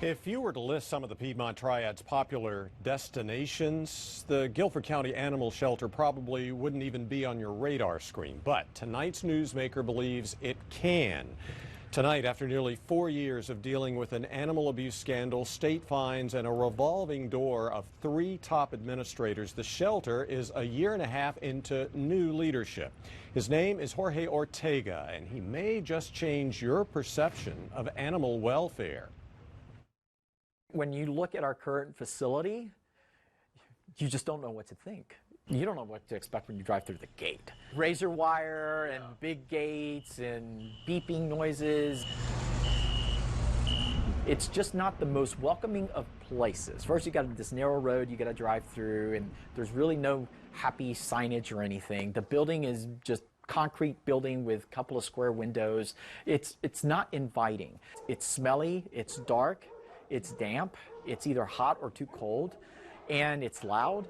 If you were to list some of the Piedmont Triad's popular destinations, the Guilford County Animal Shelter probably wouldn't even be on your radar screen. But tonight's Newsmaker believes it can. Tonight, after nearly 4 years of dealing with an animal abuse scandal, state fines, and a revolving door of 3 top administrators, the shelter is a year and a half into new leadership. His name is Jorge Ortega, and he may just change your perception of animal welfare. When you look at our current facility, you just don't know what to think. You don't know what to expect when you drive through the gate. Razor wire and big gates and beeping noises. It's just not the most welcoming of places. First, you got this narrow road you got to drive through, and there's really no happy signage or anything. The building is just concrete building with a couple of square windows. It's not inviting. It's smelly, it's dark, it's damp, it's either hot or too cold, and it's loud.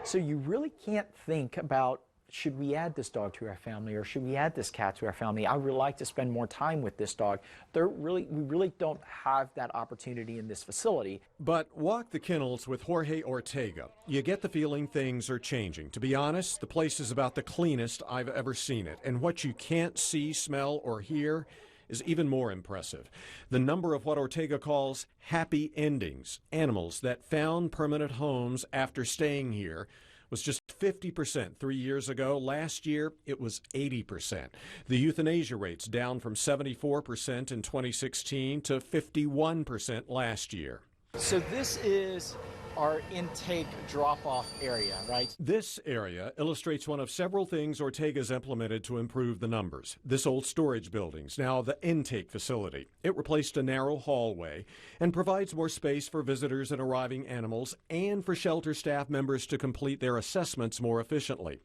So you really can't think about, should we add this dog to our family or should we add this cat to our family? I would like to spend more time with this dog. We really don't have that opportunity in this facility. But walk the kennels with Jorge Ortega. You get the feeling things are changing. To be honest, the place is about the cleanest I've ever seen it. And what you can't see, smell, or hear is even more impressive. The number of what Ortega calls happy endings, animals that found permanent homes after staying here, was just 50% 3 years ago. Last year, it was 80%. The euthanasia rate's down from 74% in 2016 to 51% last year. So this is our intake drop-off area, right? This area illustrates one of several things Ortega's implemented to improve the numbers. This old storage building's now the intake facility. It replaced a narrow hallway and provides more space for visitors and arriving animals and for shelter staff members to complete their assessments more efficiently.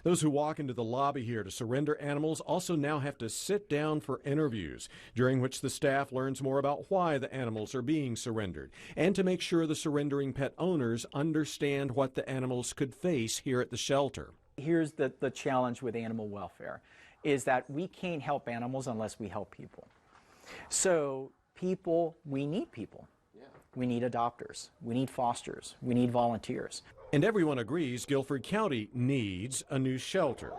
Those who walk into the lobby here to surrender animals also now have to sit down for interviews, during which the staff learns more about why the animals are being surrendered and to make sure the surrendering pet owners understand what the animals could face here at the shelter. Here's the challenge with animal welfare, is that we can't help animals unless we help people. So we need people. Yeah. We need adopters. We need fosters. We need volunteers. And everyone agrees Guilford County needs a new shelter.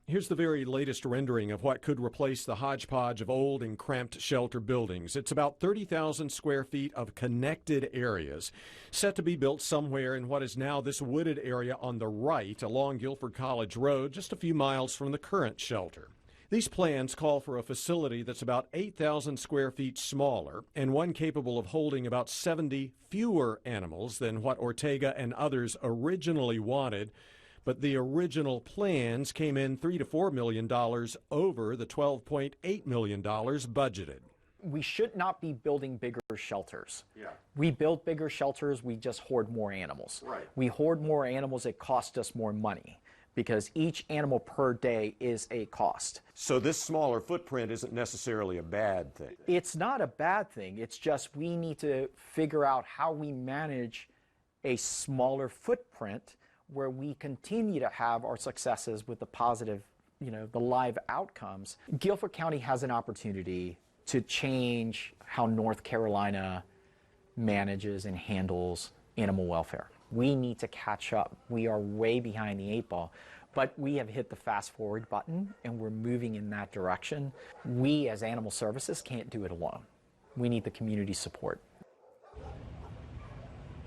Here's the very latest rendering of what could replace the hodgepodge of old and cramped shelter buildings. It's about 30,000 square feet of connected areas, set to be built somewhere in what is now this wooded area on the right along Guilford College Road, just a few miles from the current shelter. These plans call for a facility that's about 8,000 square feet smaller and one capable of holding about 70 fewer animals than what Ortega and others originally wanted. But the original plans came in $3 to $4 million over the $12.8 million budgeted. We should not be building bigger shelters. Yeah. We build bigger shelters, we just hoard more animals. Right. We hoard more animals, it costs us more money because each animal per day is a cost. So this smaller footprint isn't necessarily a bad thing. It's not a bad thing. It's just we need to figure out how we manage a smaller footprint where we continue to have our successes with the positive, the live outcomes. Guilford County has an opportunity to change how North Carolina manages and handles animal welfare. We need to catch up. We are way behind the 8 ball, but we have hit the fast forward button and we're moving in that direction. We as Animal Services can't do it alone. We need the community support.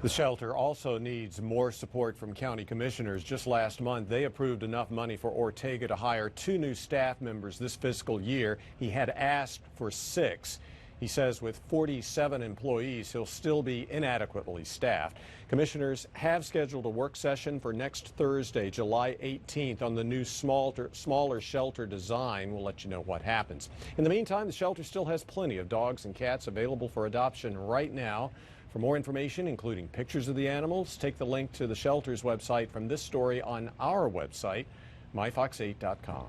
The shelter also needs more support from county commissioners. Just last month, they approved enough money for Ortega to hire 2 new staff members this fiscal year. He had asked for 6. He says with 47 employees, he'll still be inadequately staffed. Commissioners have scheduled a work session for next Thursday, July 18th, on the new smaller shelter design. We'll let you know what happens. In the meantime, the shelter still has plenty of dogs and cats available for adoption right now. For more information, including pictures of the animals, take the link to the shelter's website from this story on our website, myfox8.com.